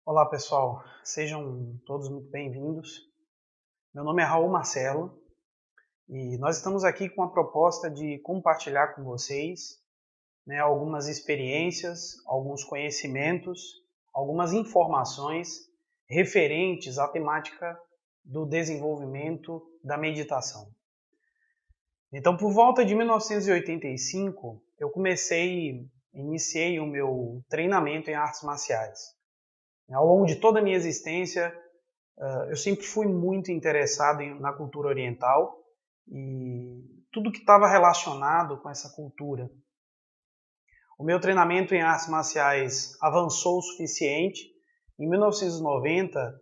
Olá pessoal, sejam todos muito bem-vindos. Meu nome é Raul Marcelo e nós estamos aqui com a proposta de compartilhar com vocês, algumas experiências, alguns conhecimentos, algumas informações referentes à temática do desenvolvimento da meditação. Então, por volta de 1985, eu iniciei o meu treinamento em artes marciais. Ao longo de toda a minha existência, eu sempre fui muito interessado na cultura oriental e tudo que estava relacionado com essa cultura. O meu treinamento em artes marciais avançou o suficiente. Em 1990,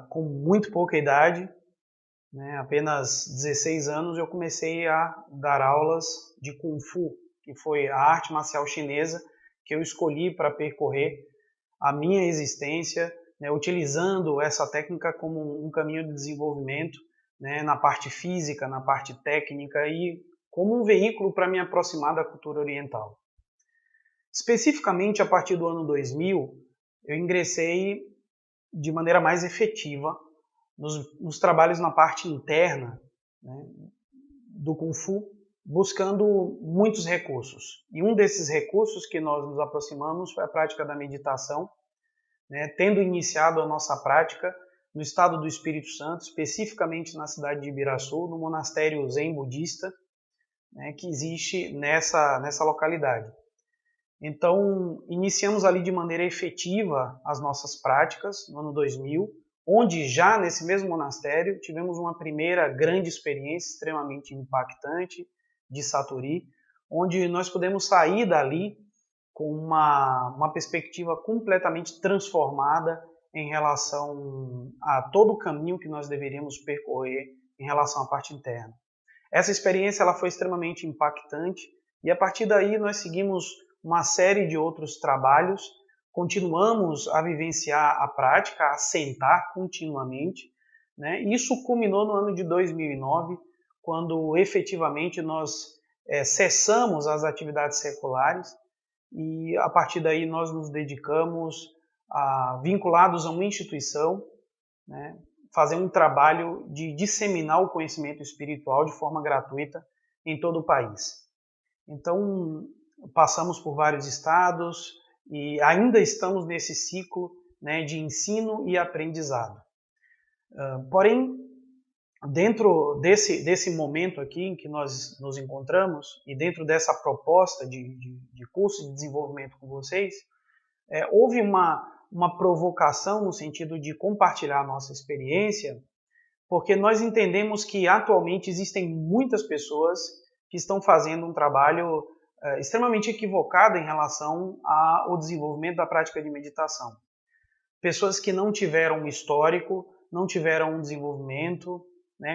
com muito pouca idade, apenas 16 anos, eu comecei a dar aulas de Kung Fu, que foi a arte marcial chinesa que eu escolhi para percorrer a minha existência, utilizando essa técnica como um caminho de desenvolvimento, na parte física, na parte técnica e como um veículo para me aproximar da cultura oriental. Especificamente a partir do ano 2000, eu ingressei de maneira mais efetiva nos trabalhos na parte interna, do Kung Fu, buscando muitos recursos. E um desses recursos que nós nos aproximamos foi a prática da meditação, tendo iniciado a nossa prática no estado do Espírito Santo, especificamente na cidade de Ibiraçu, no monastério Zen budista, que existe nessa localidade. Então, iniciamos ali de maneira efetiva as nossas práticas no ano 2000, onde já nesse mesmo monastério tivemos uma primeira grande experiência extremamente impactante de Satori, onde nós pudemos sair dali com uma perspectiva completamente transformada em relação a todo o caminho que nós deveríamos percorrer em relação à parte interna. Essa experiência ela foi extremamente impactante e a partir daí nós seguimos uma série de outros trabalhos, continuamos a vivenciar a prática, a sentar continuamente. Isso culminou no ano de 2009, quando efetivamente nós cessamos as atividades seculares e a partir daí nós nos dedicamos vinculados a uma instituição, fazer um trabalho de disseminar o conhecimento espiritual de forma gratuita em todo o país. Então, passamos por vários estados e ainda estamos nesse ciclo de ensino e aprendizado. Porém, dentro desse momento aqui em que nós nos encontramos e dentro dessa proposta de curso de desenvolvimento com vocês, houve uma provocação no sentido de compartilhar a nossa experiência, porque nós entendemos que atualmente existem muitas pessoas que estão fazendo um trabalho extremamente equivocado em relação ao desenvolvimento da prática de meditação. Pessoas que não tiveram um histórico, não tiveram um desenvolvimento.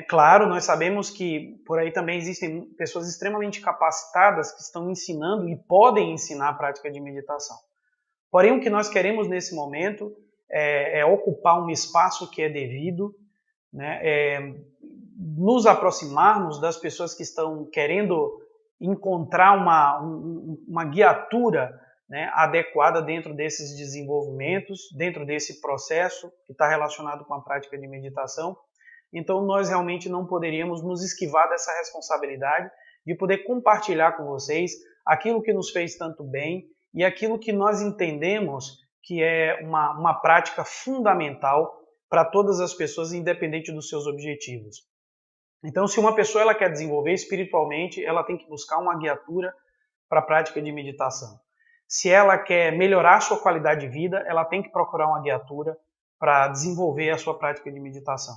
Claro, nós sabemos que por aí também existem pessoas extremamente capacitadas que estão ensinando e podem ensinar a prática de meditação. Porém, o que nós queremos nesse momento é ocupar um espaço que é devido, nos aproximarmos das pessoas que estão querendo encontrar uma guiatura adequada dentro desses desenvolvimentos, dentro desse processo que está relacionado com a prática de meditação. Então, nós realmente não poderíamos nos esquivar dessa responsabilidade de poder compartilhar com vocês aquilo que nos fez tanto bem e aquilo que nós entendemos que é uma prática fundamental para todas as pessoas, independente dos seus objetivos. Então, se uma pessoa ela quer desenvolver espiritualmente, ela tem que buscar uma guiatura para a prática de meditação. Se ela quer melhorar a sua qualidade de vida, ela tem que procurar uma guiatura para desenvolver a sua prática de meditação.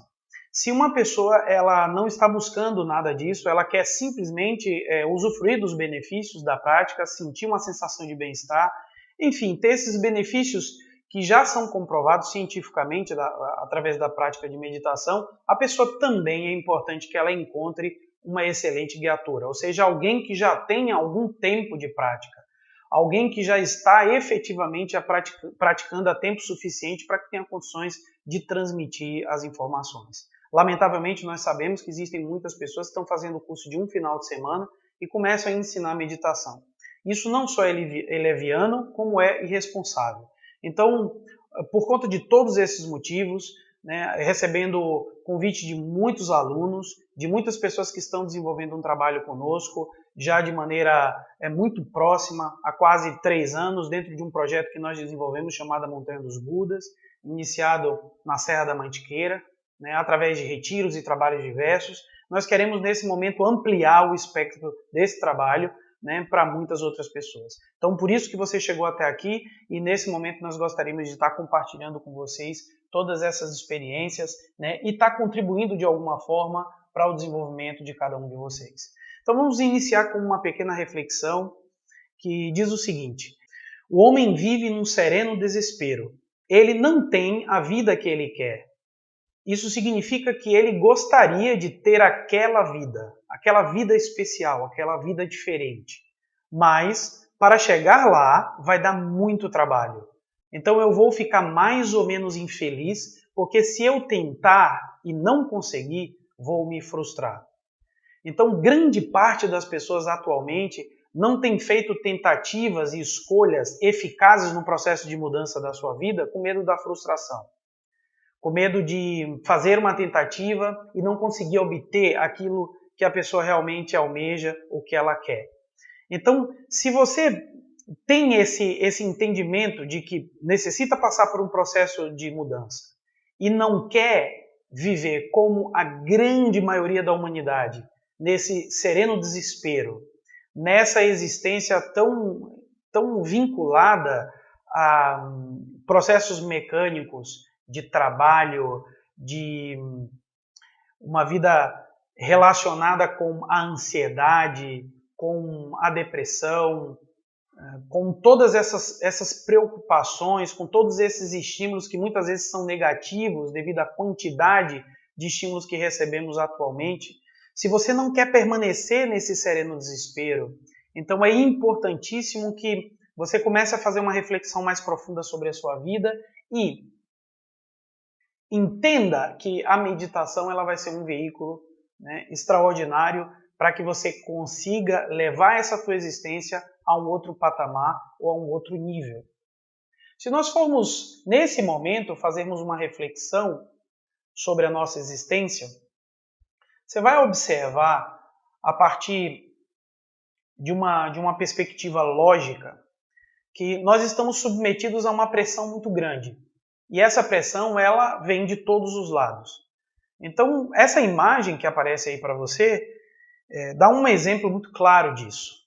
Se uma pessoa ela não está buscando nada disso, ela quer simplesmente usufruir dos benefícios da prática, sentir uma sensação de bem-estar, enfim, ter esses benefícios que já são comprovados cientificamente através da prática de meditação, a pessoa também é importante que ela encontre uma excelente guiatura, ou seja, alguém que já tenha algum tempo de prática, alguém que já está efetivamente praticando a tempo suficiente para que tenha condições de transmitir as informações. Lamentavelmente, nós sabemos que existem muitas pessoas que estão fazendo o curso de um final de semana e começam a ensinar meditação. Isso não só é leviano, como é irresponsável. Então, por conta de todos esses motivos, né, recebendo convite de muitos alunos, de muitas pessoas que estão desenvolvendo um trabalho conosco, já de maneira muito próxima, há quase 3 anos, dentro de um projeto que nós desenvolvemos chamado Montanha dos Budas, iniciado na Serra da Mantiqueira, né, através de retiros e trabalhos diversos. Nós queremos, nesse momento, ampliar o espectro desse trabalho, né, para muitas outras pessoas. Então, por isso que você chegou até aqui, e nesse momento nós gostaríamos de estar compartilhando com vocês todas essas experiências, né, e estar contribuindo de alguma forma para o desenvolvimento de cada um de vocês. Então vamos iniciar com uma pequena reflexão que diz o seguinte: o homem vive num sereno desespero. Ele não tem a vida que ele quer. Isso significa que ele gostaria de ter aquela vida especial, aquela vida diferente. Mas, para chegar lá, vai dar muito trabalho. Então eu vou ficar mais ou menos infeliz, porque se eu tentar e não conseguir, vou me frustrar. Então, grande parte das pessoas atualmente não tem feito tentativas e escolhas eficazes no processo de mudança da sua vida com medo da frustração. Com medo de fazer uma tentativa e não conseguir obter aquilo que a pessoa realmente almeja, o que ela quer. Então, se você tem esse entendimento de que necessita passar por um processo de mudança e não quer viver como a grande maioria da humanidade, nesse sereno desespero, nessa existência tão vinculada a processos mecânicos, de trabalho, de uma vida relacionada com a ansiedade, com a depressão, com todas essas preocupações, com todos esses estímulos que muitas vezes são negativos devido à quantidade de estímulos que recebemos atualmente. Se você não quer permanecer nesse sereno desespero, então é importantíssimo que você comece a fazer uma reflexão mais profunda sobre a sua vida e entenda que a meditação ela vai ser um veículo, né, extraordinário para que você consiga levar essa tua existência a um outro patamar ou a um outro nível. Se nós formos, nesse momento, fazermos uma reflexão sobre a nossa existência, você vai observar, a partir de uma perspectiva lógica, que nós estamos submetidos a uma pressão muito grande. E essa pressão, ela vem de todos os lados. Então, essa imagem que aparece aí para você, dá um exemplo muito claro disso.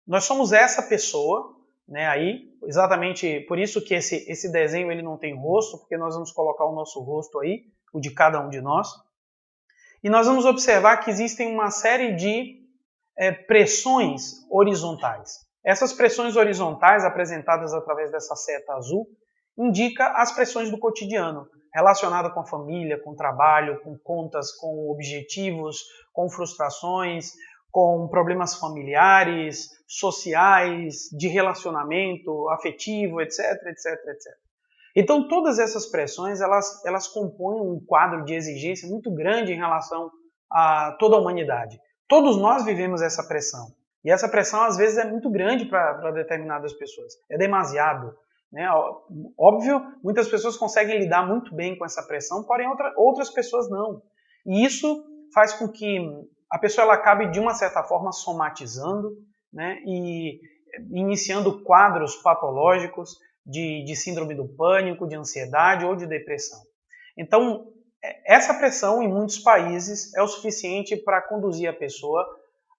Nós somos essa pessoa, né, aí, exatamente por isso que esse desenho ele não tem rosto, porque nós vamos colocar o nosso rosto aí, o de cada um de nós. E nós vamos observar que existem uma série de pressões horizontais. Essas pressões horizontais, apresentadas através dessa seta azul, indica as pressões do cotidiano, relacionadas com a família, com o trabalho, com contas, com objetivos, com frustrações, com problemas familiares, sociais, de relacionamento, afetivo, etc, etc, etc. Então, todas essas pressões, elas compõem um quadro de exigência muito grande em relação a toda a humanidade. Todos nós vivemos essa pressão. E essa pressão, às vezes, é muito grande para determinadas pessoas. É demasiado. Né? Óbvio, muitas pessoas conseguem lidar muito bem com essa pressão, porém outras pessoas não. E isso faz com que a pessoa ela acabe, de uma certa forma, somatizando, né? E iniciando quadros patológicos de síndrome do pânico, de ansiedade ou de depressão. Então, essa pressão em muitos países é o suficiente para conduzir a pessoa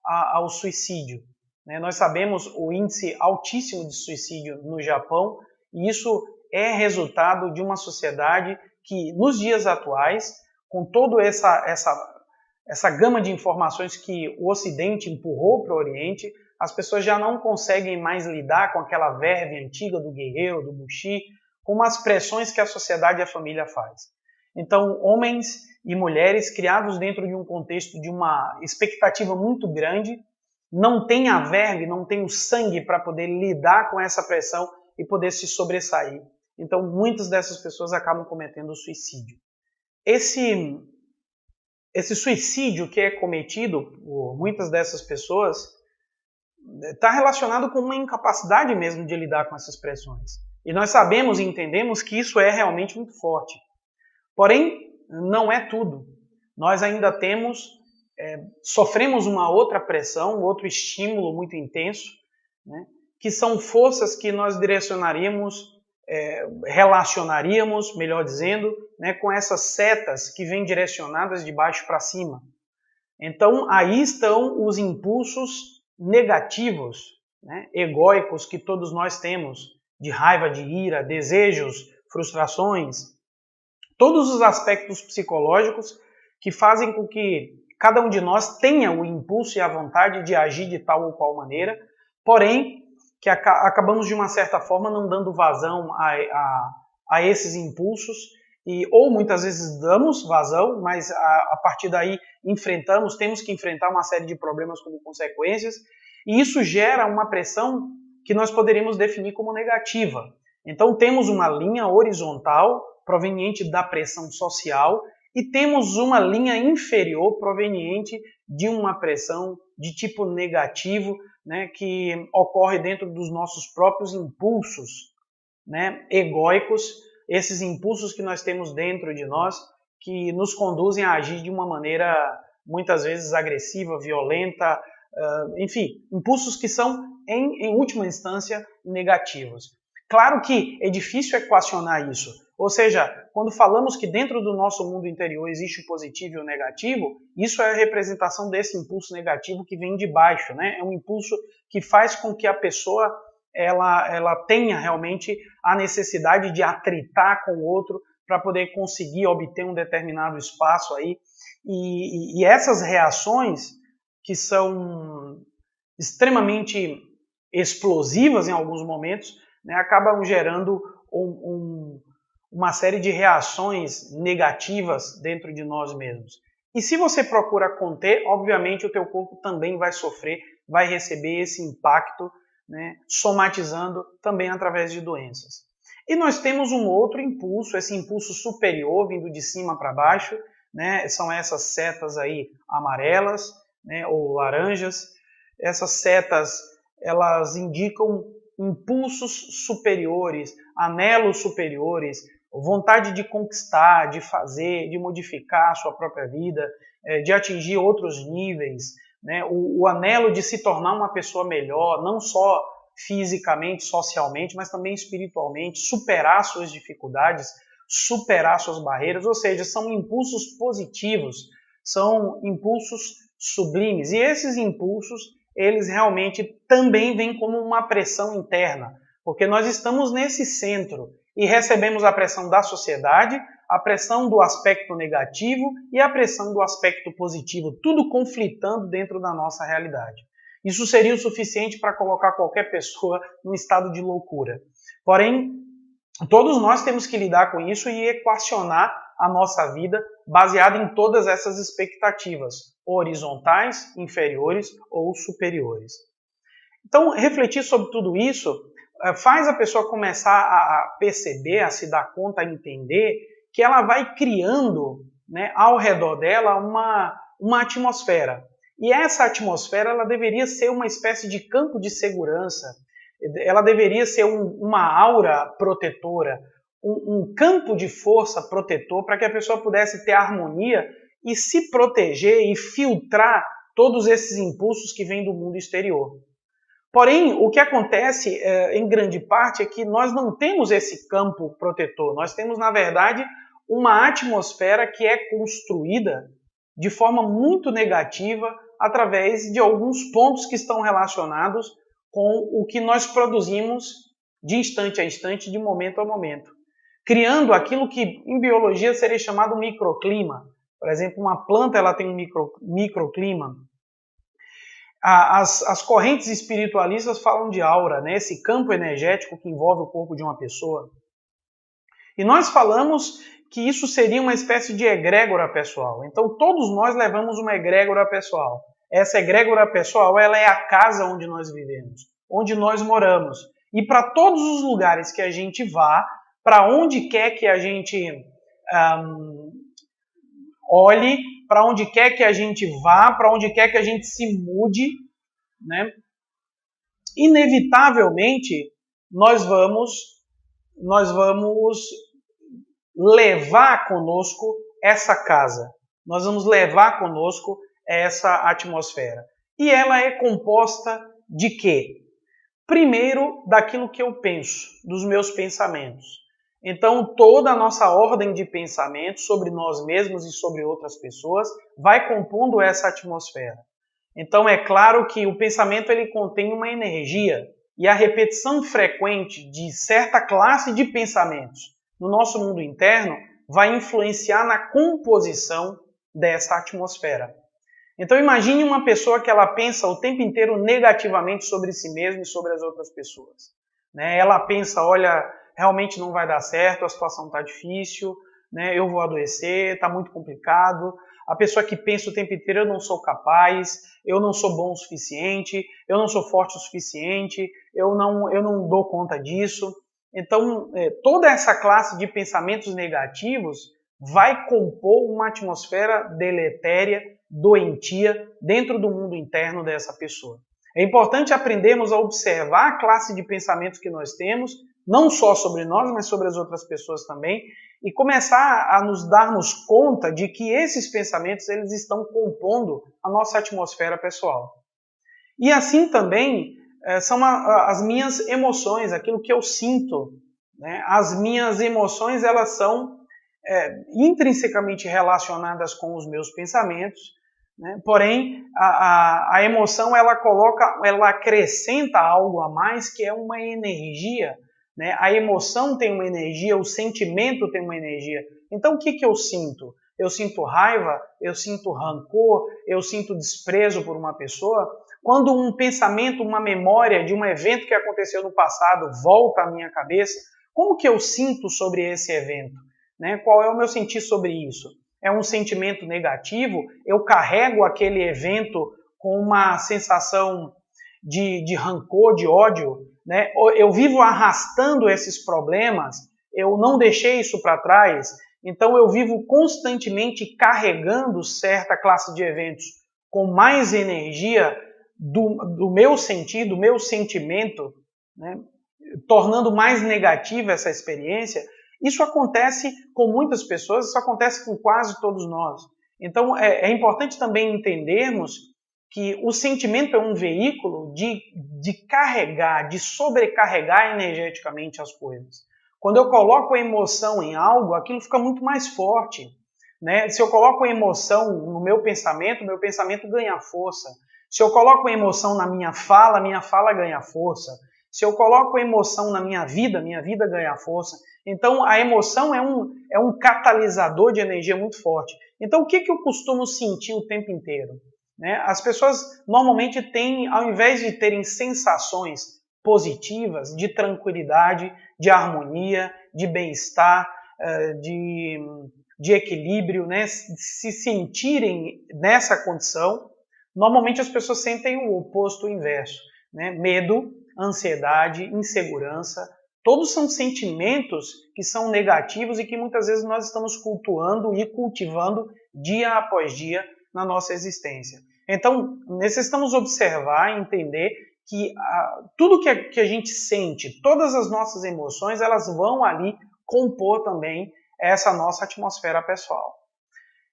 ao suicídio. Né? Nós sabemos o índice altíssimo de suicídio no Japão, e isso é resultado de uma sociedade que, nos dias atuais, com toda essa gama de informações que o Ocidente empurrou para o Oriente, as pessoas já não conseguem mais lidar com aquela verve antiga do guerreiro, do bushi, com as pressões que a sociedade e a família faz. Então, homens e mulheres criados dentro de um contexto de uma expectativa muito grande, não têm a verve, não têm o sangue para poder lidar com essa pressão e poder se sobressair. Então, muitas dessas pessoas acabam cometendo suicídio. Esse suicídio que é cometido por muitas dessas pessoas está relacionado com uma incapacidade mesmo de lidar com essas pressões. E nós sabemos e entendemos que isso é realmente muito forte. Porém, não é tudo. Nós ainda sofremos uma outra pressão, outro estímulo muito intenso, né, que são forças que nós relacionaríamos, melhor dizendo, né, com essas setas que vêm direcionadas de baixo para cima. Então, aí estão os impulsos negativos, né, egóicos que todos nós temos, de raiva, de ira, desejos, frustrações, todos os aspectos psicológicos que fazem com que cada um de nós tenha o impulso e a vontade de agir de tal ou qual maneira, porém, que acabamos de uma certa forma não dando vazão a esses impulsos, ou muitas vezes damos vazão, mas a partir daí temos que enfrentar uma série de problemas como consequências, e isso gera uma pressão que nós poderíamos definir como negativa. Então temos uma linha horizontal proveniente da pressão social e temos uma linha inferior proveniente de uma pressão de tipo negativo, né, que ocorre dentro dos nossos próprios impulsos, né, egóicos, esses impulsos que nós temos dentro de nós, que nos conduzem a agir de uma maneira muitas vezes agressiva, violenta, enfim, impulsos que são, em última instância, negativos. Claro que é difícil equacionar isso, ou seja, quando falamos que dentro do nosso mundo interior existe o positivo e o negativo, isso é a representação desse impulso negativo que vem de baixo, né? É um impulso que faz com que a pessoa ela tenha realmente a necessidade de atritar com o outro para poder conseguir obter um determinado espaço aí. E essas reações, que são extremamente explosivas em alguns momentos, né, acabam gerando uma série de reações negativas dentro de nós mesmos. E se você procura conter, obviamente o teu corpo também vai sofrer, vai receber esse impacto, né, somatizando também através de doenças. E nós temos um outro impulso, esse impulso superior, vindo de cima para baixo, né, são essas setas aí amarelas, né, ou laranjas. Essas setas, elas indicam impulsos superiores, anelos superiores, vontade de conquistar, de fazer, de modificar a sua própria vida, de atingir outros níveis, né? O anelo de se tornar uma pessoa melhor, não só fisicamente, socialmente, mas também espiritualmente, superar suas dificuldades, superar suas barreiras, ou seja, são impulsos positivos, são impulsos sublimes. E esses impulsos, eles realmente também vêm como uma pressão interna, porque nós estamos nesse centro e recebemos a pressão da sociedade, a pressão do aspecto negativo e a pressão do aspecto positivo, tudo conflitando dentro da nossa realidade. Isso seria o suficiente para colocar qualquer pessoa num estado de loucura. Porém, todos nós temos que lidar com isso e equacionar a nossa vida baseada em todas essas expectativas, horizontais, inferiores ou superiores. Então, refletir sobre tudo isso faz a pessoa começar a perceber, a se dar conta, a entender que ela vai criando, né, ao redor dela uma atmosfera. E essa atmosfera ela deveria ser uma espécie de campo de segurança, ela deveria ser uma aura protetora, um campo de força protetor para que a pessoa pudesse ter harmonia e se proteger e filtrar todos esses impulsos que vêm do mundo exterior. Porém, o que acontece em grande parte é que nós não temos esse campo protetor, nós temos, na verdade, uma atmosfera que é construída de forma muito negativa através de alguns pontos que estão relacionados com o que nós produzimos de instante a instante, de momento a momento, criando aquilo que em biologia seria chamado microclima. Por exemplo, uma planta ela tem um microclima. As correntes espiritualistas falam de aura, né? Esse campo energético que envolve o corpo de uma pessoa. E nós falamos que isso seria uma espécie de egrégora pessoal. Então todos nós levamos uma egrégora pessoal. Essa egrégora pessoal ela é a casa onde nós vivemos, onde nós moramos. E para todos os lugares que a gente vá, para onde quer que a gente olhe, para onde quer que a gente vá, para onde quer que a gente se mude, né? Inevitavelmente nós vamos nós vamos levar conosco essa casa, nós vamos levar conosco essa atmosfera. E ela é composta de quê? Primeiro, daquilo que eu penso, dos meus pensamentos. Então, toda a nossa ordem de pensamento sobre nós mesmos e sobre outras pessoas vai compondo essa atmosfera. Então, é claro que o pensamento ele contém uma energia e a repetição frequente de certa classe de pensamentos no nosso mundo interno vai influenciar na composição dessa atmosfera. Então imagine uma pessoa que ela pensa o tempo inteiro negativamente sobre si mesma e sobre as outras pessoas. Ela pensa, olha, realmente não vai dar certo, a situação está difícil, eu vou adoecer, está muito complicado. A pessoa que pensa o tempo inteiro, eu não sou capaz, eu não sou bom o suficiente, eu não sou forte o suficiente, eu não dou conta disso. Então, toda essa classe de pensamentos negativos vai compor uma atmosfera deletéria, doentia, dentro do mundo interno dessa pessoa. É importante aprendermos a observar a classe de pensamentos que nós temos, não só sobre nós, mas sobre as outras pessoas também, e começar a nos darmos conta de que esses pensamentos eles estão compondo a nossa atmosfera pessoal. E assim também são as minhas emoções, aquilo que eu sinto. As minhas emoções elas são intrinsecamente relacionadas com os meus pensamentos, porém a emoção ela acrescenta algo a mais que é uma energia. A emoção tem uma energia, o sentimento tem uma energia. Então o que eu sinto? Eu sinto raiva, eu sinto rancor, eu sinto desprezo por uma pessoa. Quando um pensamento, uma memória de um evento que aconteceu no passado volta à minha cabeça, como que eu sinto sobre esse evento? Qual é o meu sentir sobre isso? É um sentimento negativo? Eu carrego aquele evento com uma sensação de rancor, de ódio? Eu vivo arrastando esses problemas? Eu não deixei isso para trás? Então eu vivo constantemente carregando certa classe de eventos com mais energia do meu sentido, do meu sentimento, tornando mais negativa essa experiência. Isso acontece com muitas pessoas, isso acontece com quase todos nós. Então é importante também entendermos que o sentimento é um veículo de carregar, de sobrecarregar energeticamente as coisas. Quando eu coloco a emoção em algo, aquilo fica muito mais forte. Se eu coloco a emoção no meu pensamento ganha força. Se eu coloco a emoção na minha fala ganha força. Se eu coloco a emoção na minha vida ganha força. Então, a emoção é um catalisador de energia muito forte. Então, o que eu costumo sentir o tempo inteiro? As pessoas normalmente têm, ao invés de terem sensações positivas, de tranquilidade, de harmonia, de bem-estar, de equilíbrio, se sentirem nessa condição, normalmente as pessoas sentem o oposto, o inverso. Medo, ansiedade, insegurança, todos são sentimentos que são negativos e que muitas vezes nós estamos cultuando e cultivando dia após dia na nossa existência. Então, necessitamos observar e entender que tudo que a gente sente, todas as nossas emoções, elas vão ali compor também essa nossa atmosfera pessoal.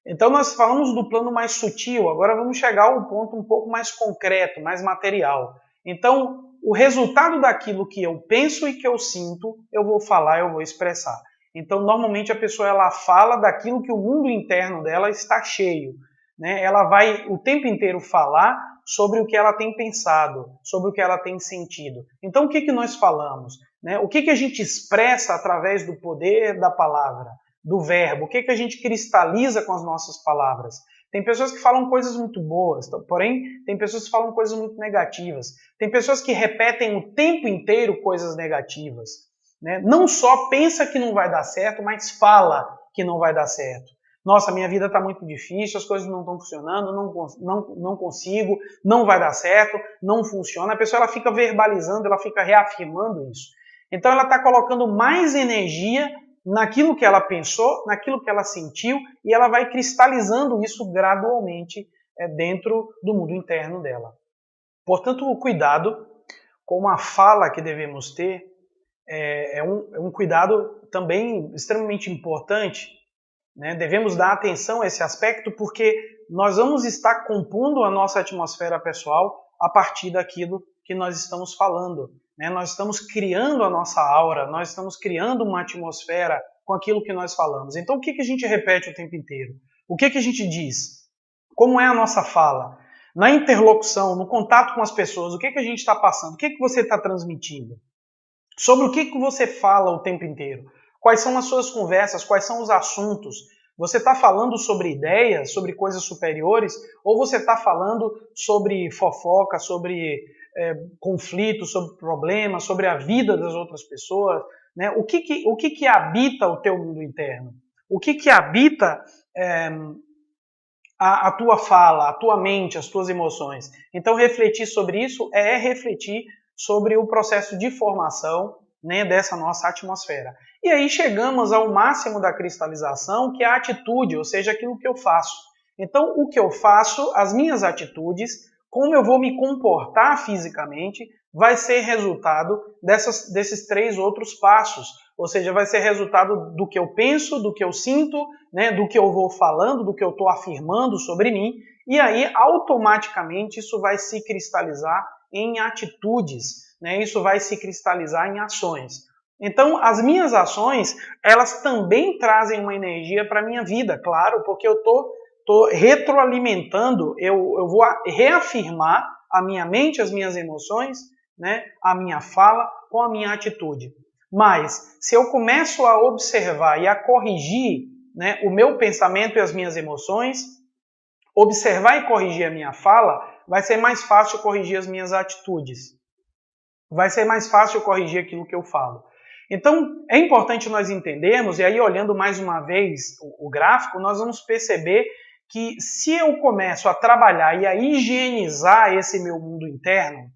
Então, nós falamos do plano mais sutil, agora vamos chegar ao ponto um pouco mais concreto, mais material. Então, o resultado daquilo que eu penso e que eu sinto, eu vou falar, eu vou expressar. Então, normalmente a pessoa ela fala daquilo que o mundo interno dela está cheio. Ela vai o tempo inteiro falar sobre o que ela tem pensado, sobre o que ela tem sentido. Então, o que nós falamos? O que a gente expressa através do poder da palavra, do verbo? O que a gente cristaliza com as nossas palavras? Tem pessoas que falam coisas muito boas, porém tem pessoas que falam coisas muito negativas. Tem pessoas que repetem o tempo inteiro coisas negativas. Não só pensa que não vai dar certo, mas fala que não vai dar certo. Nossa, minha vida está muito difícil, as coisas não estão funcionando, não consigo, não vai dar certo, não funciona. A pessoa ela fica verbalizando, ela fica reafirmando isso. Então ela está colocando mais energia naquilo que ela pensou, naquilo que ela sentiu, e ela vai cristalizando isso gradualmente dentro do mundo interno dela. Portanto, cuidado com a fala que devemos ter é um cuidado também extremamente importante, né? Devemos dar atenção a esse aspecto porque nós vamos estar compondo a nossa atmosfera pessoal a partir daquilo que nós estamos falando, né? Nós estamos criando a nossa aura, nós estamos criando uma atmosfera com aquilo que nós falamos. Então, o que a gente repete o tempo inteiro? O que a gente diz? Como é a nossa fala? Na interlocução, no contato com as pessoas, o que a gente está passando? O que você está transmitindo? Sobre o que você fala o tempo inteiro? Quais são as suas conversas? Quais são os assuntos? Você está falando sobre ideias, sobre coisas superiores? Ou você está falando sobre fofoca, sobre conflitos, sobre problemas, sobre a vida das outras pessoas? Né? O que habita o teu mundo interno? O que habita a tua fala, a tua mente, as tuas emoções? Então, refletir sobre isso é refletir sobre o processo de formação, né, dessa nossa atmosfera. E aí chegamos ao máximo da cristalização, que é a atitude, ou seja, aquilo que eu faço. Então, o que eu faço, as minhas atitudes, como eu vou me comportar fisicamente, vai ser resultado desses 3 outros passos. Ou seja, vai ser resultado do que eu penso, do que eu sinto, né, do que eu vou falando, do que eu estou afirmando sobre mim, e aí automaticamente isso vai se cristalizar em atitudes, né? Isso vai se cristalizar em ações. Então, as minhas ações, elas também trazem uma energia para a minha vida, claro, porque eu estou retroalimentando, eu vou reafirmar a minha mente, as minhas emoções, né? A minha fala com a minha atitude. Mas, se eu começo a observar e a corrigir, né, o meu pensamento e as minhas emoções, observar e corrigir a minha fala, vai ser mais fácil corrigir as minhas atitudes. Vai ser mais fácil corrigir aquilo que eu falo. Então, é importante nós entendermos, e aí olhando mais uma vez o gráfico, nós vamos perceber que se eu começo a trabalhar e a higienizar esse meu mundo interno,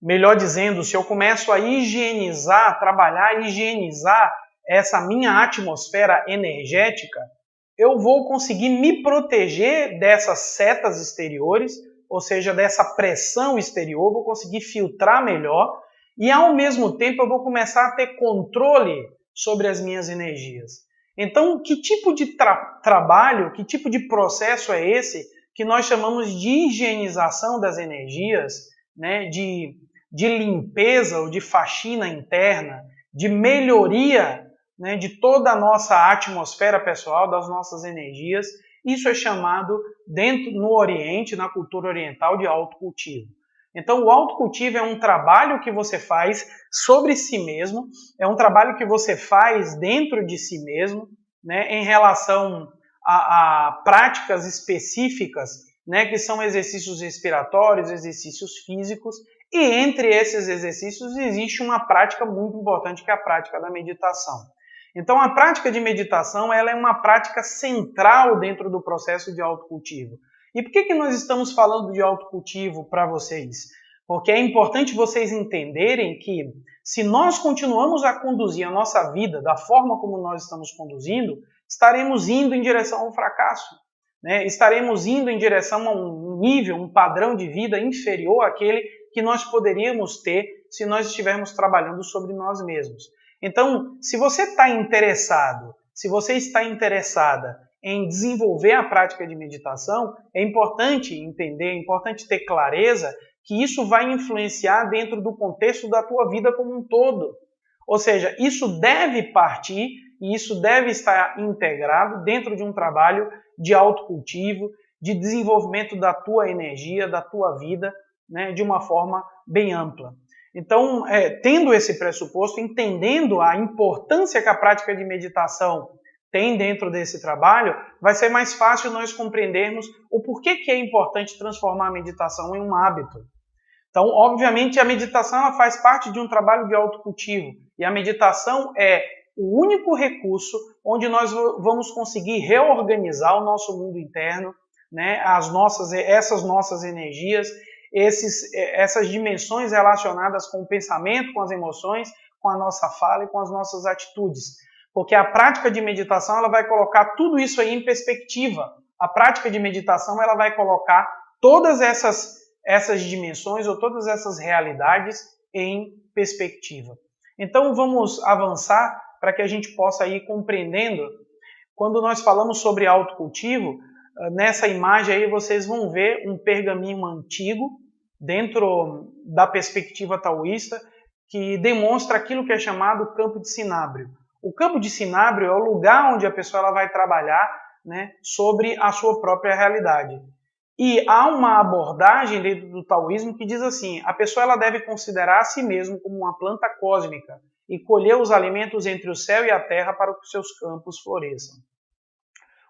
melhor dizendo, se eu começo a higienizar, trabalhar e higienizar essa minha atmosfera energética, eu vou conseguir me proteger dessas setas exteriores, ou seja, dessa pressão exterior, vou conseguir filtrar melhor e, ao mesmo tempo, eu vou começar a ter controle sobre as minhas energias. Então, que tipo de trabalho, que tipo de processo é esse que nós chamamos de higienização das energias, né, de limpeza ou de faxina interna, de melhoria, né, de toda a nossa atmosfera pessoal, das nossas energias? Isso é chamado, no Oriente, na cultura oriental, de autocultivo. Então, o autocultivo é um trabalho que você faz sobre si mesmo, é um trabalho que você faz dentro de si mesmo, né, em relação a práticas específicas, né, que são exercícios respiratórios, exercícios físicos, e entre esses exercícios existe uma prática muito importante, que é a prática da meditação. Então, a prática de meditação, ela é uma prática central dentro do processo de autocultivo. E por que nós estamos falando de autocultivo para vocês? Porque é importante vocês entenderem que, se nós continuamos a conduzir a nossa vida da forma como nós estamos conduzindo, estaremos indo em direção a um fracasso, né? Estaremos indo em direção a um nível, um padrão de vida inferior àquele que nós poderíamos ter se nós estivermos trabalhando sobre nós mesmos. Então, se você está interessado, se você está interessada em desenvolver a prática de meditação, é importante entender, é importante ter clareza que isso vai influenciar dentro do contexto da tua vida como um todo. Ou seja, isso deve partir e isso deve estar integrado dentro de um trabalho de autocultivo, de desenvolvimento da tua energia, da tua vida, né, de uma forma bem ampla. Então, tendo esse pressuposto, entendendo a importância que a prática de meditação tem dentro desse trabalho, vai ser mais fácil nós compreendermos o porquê que é importante transformar a meditação em um hábito. Então, obviamente, a meditação ela faz parte de um trabalho de autocultivo, e a meditação é o único recurso onde nós vamos conseguir reorganizar o nosso mundo interno, né, essas nossas energias, essas dimensões relacionadas com o pensamento, com as emoções, com a nossa fala e com as nossas atitudes. Porque a prática de meditação ela vai colocar tudo isso aí em perspectiva. A prática de meditação ela vai colocar todas essas dimensões ou todas essas realidades em perspectiva. Então vamos avançar para que a gente possa ir compreendendo. Quando nós falamos sobre autocultivo, nessa imagem aí vocês vão ver um pergaminho antigo dentro da perspectiva taoísta que demonstra aquilo que é chamado campo de sinábrio. O campo de sinábrio é o lugar onde a pessoa ela vai trabalhar, né, sobre a sua própria realidade. E há uma abordagem dentro do taoísmo que diz assim, a pessoa ela deve considerar a si mesma como uma planta cósmica e colher os alimentos entre o céu e a terra para que os seus campos floresçam.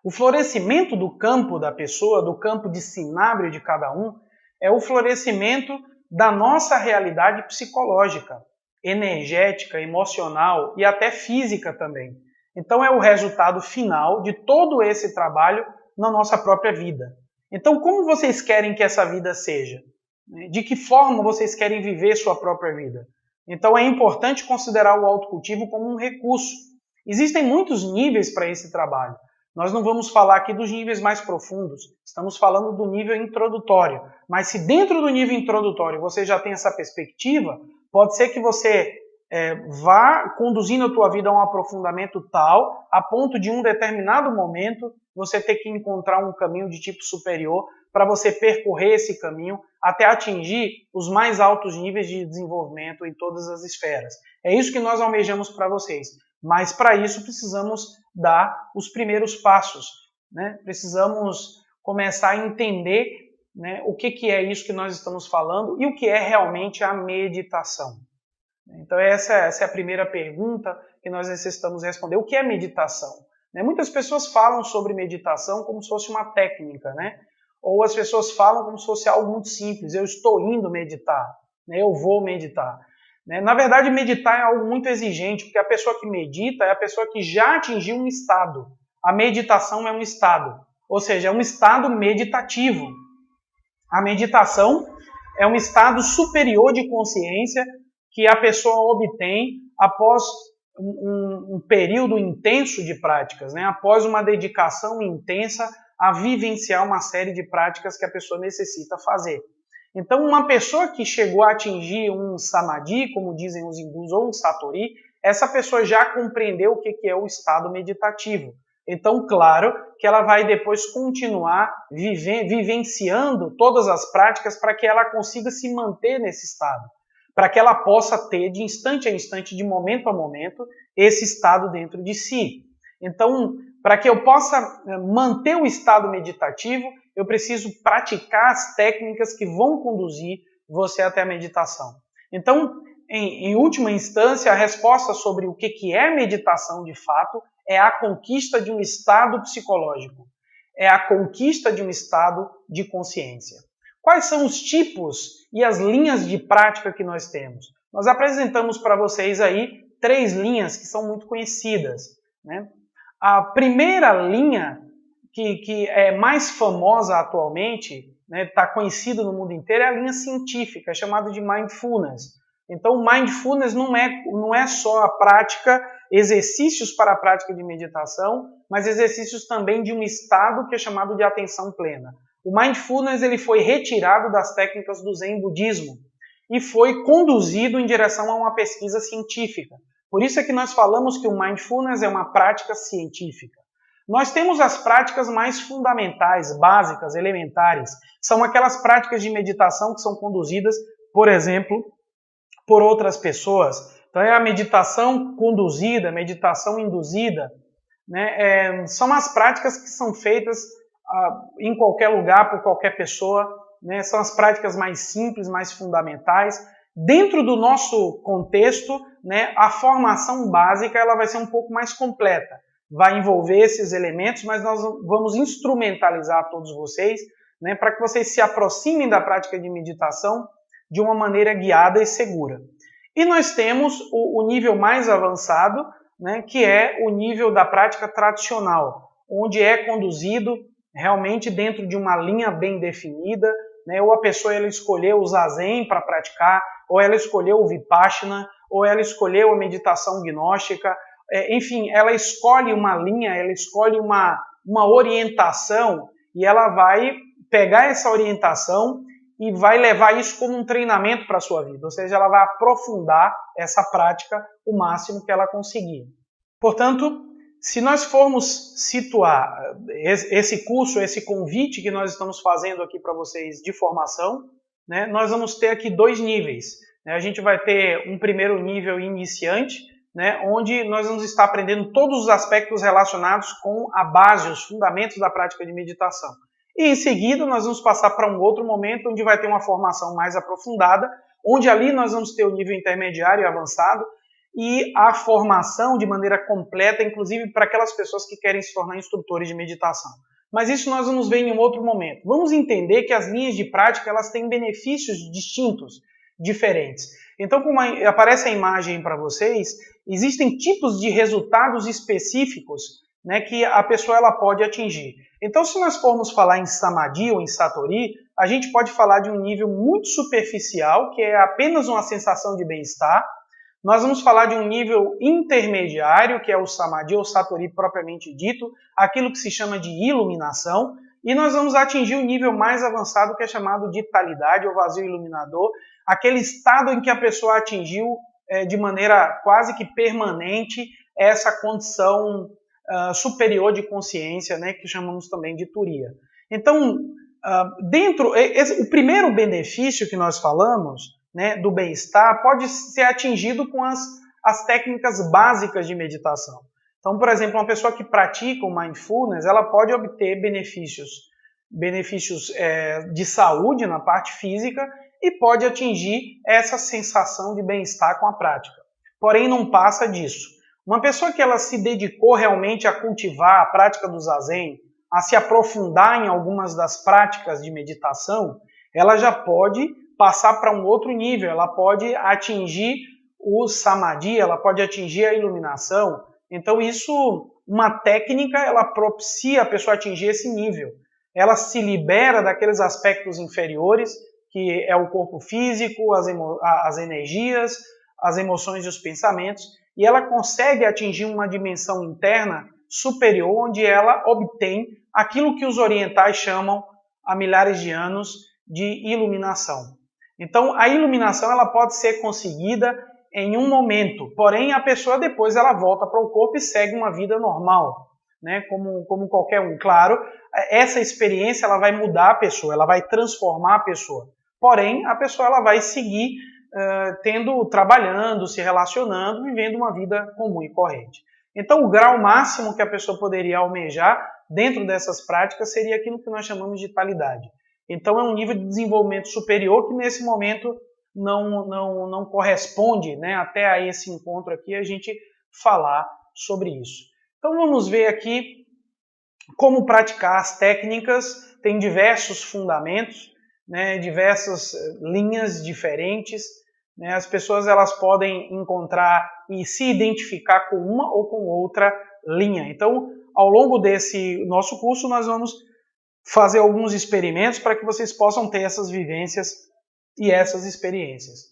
O florescimento do campo da pessoa, do campo de sinábrio de cada um, é o florescimento da nossa realidade psicológica, energética, emocional e até física também. Então é o resultado final de todo esse trabalho na nossa própria vida. Então como vocês querem que essa vida seja? De que forma vocês querem viver sua própria vida? Então é importante considerar o autocultivo como um recurso. Existem muitos níveis para esse trabalho. Nós não vamos falar aqui dos níveis mais profundos, estamos falando do nível introdutório. Mas se dentro do nível introdutório você já tem essa perspectiva, pode ser que você vá conduzindo a tua vida a um aprofundamento tal, a ponto de um determinado momento você ter que encontrar um caminho de tipo superior para você percorrer esse caminho até atingir os mais altos níveis de desenvolvimento em todas as esferas. É isso que nós almejamos para vocês. Mas para isso precisamos dar os primeiros passos, né? Precisamos começar a entender, né, o que é isso que nós estamos falando e o que é realmente a meditação. Então essa é a primeira pergunta que nós necessitamos responder. O que é meditação? Muitas pessoas falam sobre meditação como se fosse uma técnica, né? Ou as pessoas falam como se fosse algo muito simples. Eu estou indo meditar, né? Eu vou meditar. Na verdade, meditar é algo muito exigente, porque a pessoa que medita é a pessoa que já atingiu um estado. A meditação é um estado, ou seja, é um estado meditativo. A meditação é um estado superior de consciência que a pessoa obtém após um período intenso de práticas, né? Após uma dedicação intensa a vivenciar uma série de práticas que a pessoa necessita fazer. Então, uma pessoa que chegou a atingir um samadhi, como dizem os hindus, ou um satori, essa pessoa já compreendeu o que é o estado meditativo. Então, claro que ela vai depois continuar vivenciando todas as práticas para que ela consiga se manter nesse estado, para que ela possa ter de instante a instante, de momento a momento, esse estado dentro de si. Então, para que eu possa manter o estado meditativo, eu preciso praticar as técnicas que vão conduzir você até a meditação. Então, em última instância, a resposta sobre o que é meditação de fato é a conquista de um estado psicológico, é a conquista de um estado de consciência. Quais são os tipos e as linhas de prática que nós temos? Nós apresentamos para vocês aí 3 linhas que são muito conhecidas, né? A primeira linha, que é mais famosa atualmente, está conhecida no mundo inteiro, é a linha científica, é chamada de Mindfulness. Então, o Mindfulness não é só a prática, exercícios para a prática de meditação, mas exercícios também de um estado que é chamado de atenção plena. O Mindfulness ele foi retirado das técnicas do Zen budismo e foi conduzido em direção a uma pesquisa científica. Por isso é que nós falamos que o Mindfulness é uma prática científica. Nós temos as práticas mais fundamentais, básicas, elementares. São aquelas práticas de meditação que são conduzidas, por exemplo, por outras pessoas. Então é a meditação conduzida, a meditação induzida, né? São as práticas que são feitas em qualquer lugar, por qualquer pessoa, né? São as práticas mais simples, mais fundamentais. Dentro do nosso contexto, né, a formação básica ela vai ser um pouco mais completa. Vai envolver esses elementos, mas nós vamos instrumentalizar todos vocês, né, para que vocês se aproximem da prática de meditação de uma maneira guiada e segura. E nós temos o nível mais avançado, né, que é o nível da prática tradicional, onde é conduzido realmente dentro de uma linha bem definida, né, ou a pessoa ela escolheu o Zazen para praticar, ou ela escolheu o Vipassana, ou ela escolheu a meditação gnóstica, enfim, ela escolhe uma linha, ela escolhe uma orientação e ela vai pegar essa orientação e vai levar isso como um treinamento para a sua vida, ou seja, ela vai aprofundar essa prática o máximo que ela conseguir. Portanto, se nós formos situar esse curso, esse convite que nós estamos fazendo aqui para vocês de formação, né, nós vamos ter aqui 2 níveis. Né? A gente vai ter um primeiro nível iniciante, né, onde nós vamos estar aprendendo todos os aspectos relacionados com a base, os fundamentos da prática de meditação. E em seguida nós vamos passar para um outro momento onde vai ter uma formação mais aprofundada, onde ali nós vamos ter o nível intermediário e avançado, e a formação de maneira completa, inclusive para aquelas pessoas que querem se tornar instrutores de meditação. Mas isso nós vamos ver em um outro momento. Vamos entender que as linhas de prática elas têm benefícios distintos, diferentes. Então, como aparece a imagem para vocês, existem tipos de resultados específicos, né, que a pessoa ela pode atingir. Então, se nós formos falar em Samadhi ou em Satori, a gente pode falar de um nível muito superficial, que é apenas uma sensação de bem-estar. Nós vamos falar de um nível intermediário, que é o Samadhi ou Satori propriamente dito, aquilo que se chama de iluminação, e nós vamos atingir o nível mais avançado, que é chamado de talidade ou vazio iluminador, aquele estado em que a pessoa atingiu de maneira quase que permanente essa condição superior de consciência, né, que chamamos também de Turiya. Então, o primeiro benefício que nós falamos, né, do bem-estar pode ser atingido com as técnicas básicas de meditação. Então, por exemplo, uma pessoa que pratica o mindfulness, ela pode obter benefícios de saúde na parte física e pode atingir essa sensação de bem-estar com a prática. Porém, não passa disso. Uma pessoa que ela se dedicou realmente a cultivar a prática do Zazen, a se aprofundar em algumas das práticas de meditação, ela já pode passar para um outro nível, ela pode atingir o Samadhi, ela pode atingir a iluminação. Então uma técnica, ela propicia a pessoa atingir esse nível. Ela se libera daqueles aspectos inferiores, que é o corpo físico, as energias, as emoções e os pensamentos, e ela consegue atingir uma dimensão interna superior, onde ela obtém aquilo que os orientais chamam há milhares de anos de iluminação. Então, a iluminação ela pode ser conseguida em um momento, porém a pessoa depois ela volta para o corpo e segue uma vida normal, né? Como qualquer um. Claro, essa experiência ela vai mudar a pessoa, ela vai transformar a pessoa. Porém, a pessoa ela vai seguir trabalhando, se relacionando, vivendo uma vida comum e corrente. Então, o grau máximo que a pessoa poderia almejar dentro dessas práticas seria aquilo que nós chamamos de talidade. Então, é um nível de desenvolvimento superior que, nesse momento, não corresponde, né, até a esse encontro aqui, a gente falar sobre isso. Então, vamos ver aqui como praticar as técnicas. Tem diversos fundamentos, né, diversas linhas diferentes. Né, as pessoas elas podem encontrar e se identificar com uma ou com outra linha. Então, ao longo desse nosso curso, nós vamos fazer alguns experimentos para que vocês possam ter essas vivências e essas experiências.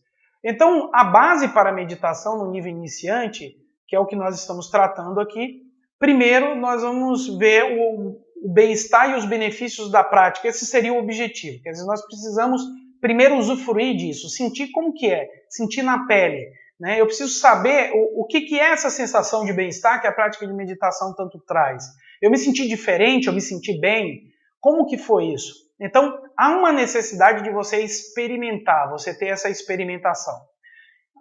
Então, a base para a meditação no nível iniciante, que é o que nós estamos tratando aqui, primeiro nós vamos ver o bem-estar e os benefícios da prática. Esse seria o objetivo. Quer dizer, nós precisamos primeiro usufruir disso, sentir como que é, sentir na pele. Né? Eu preciso saber o que é essa sensação de bem-estar que a prática de meditação tanto traz. Eu me senti diferente, eu me senti bem. Como que foi isso? Então, há uma necessidade de você experimentar, você ter essa experimentação.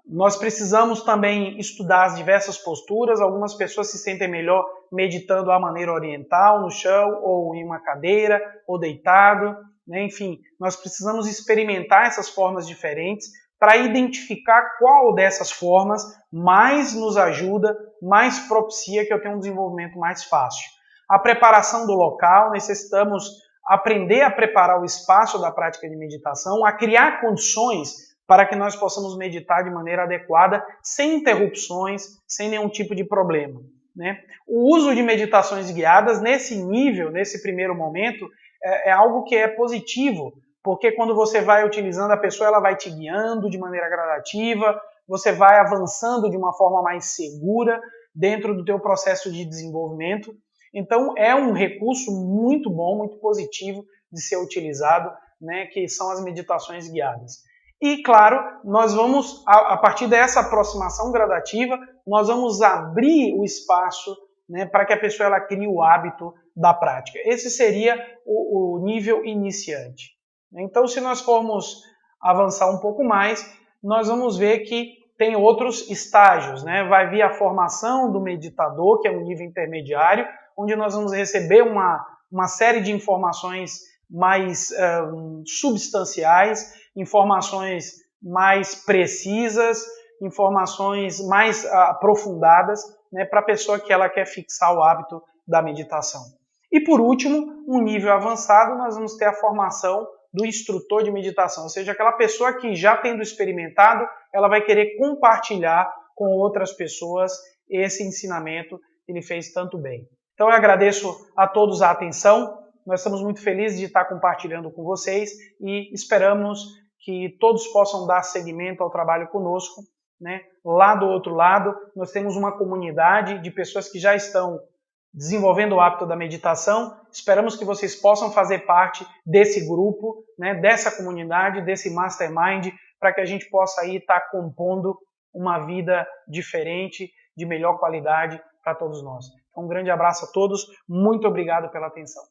Nós precisamos também estudar as diversas posturas. Algumas pessoas se sentem melhor meditando à maneira oriental, no chão, ou em uma cadeira, ou deitado. Né? Enfim, nós precisamos experimentar essas formas diferentes para identificar qual dessas formas mais nos ajuda, mais propicia que eu tenha um desenvolvimento mais fácil. A preparação do local, necessitamos aprender a preparar o espaço da prática de meditação, a criar condições para que nós possamos meditar de maneira adequada, sem interrupções, sem nenhum tipo de problema. Né? O uso de meditações guiadas, nesse nível, nesse primeiro momento, é algo que é positivo, porque quando você vai utilizando a pessoa, ela vai te guiando de maneira gradativa, você vai avançando de uma forma mais segura dentro do teu processo de desenvolvimento. Então, é um recurso muito bom, muito positivo de ser utilizado, né, que são as meditações guiadas. E, claro, nós vamos, a partir dessa aproximação gradativa, nós vamos abrir o espaço, né, para que a pessoa ela crie o hábito da prática. Esse seria o nível iniciante. Então, se nós formos avançar um pouco mais, nós vamos ver que tem outros estágios, né? Vai vir a formação do meditador, que é um nível intermediário, onde nós vamos receber uma série de informações mais substanciais, informações mais precisas, informações mais aprofundadas, né, para a pessoa que ela quer fixar o hábito da meditação. E por último, um nível avançado, nós vamos ter a formação do instrutor de meditação, ou seja, aquela pessoa que já tendo experimentado, ela vai querer compartilhar com outras pessoas esse ensinamento que ele fez tanto bem. Então eu agradeço a todos a atenção, nós estamos muito felizes de estar compartilhando com vocês e esperamos que todos possam dar seguimento ao trabalho conosco, né? Lá do outro lado, nós temos uma comunidade de pessoas que já estão desenvolvendo o hábito da meditação. Esperamos que vocês possam fazer parte desse grupo, né, dessa comunidade, desse mastermind, para que a gente possa aí estar compondo uma vida diferente, de melhor qualidade para todos nós. Então, um grande abraço a todos, muito obrigado pela atenção.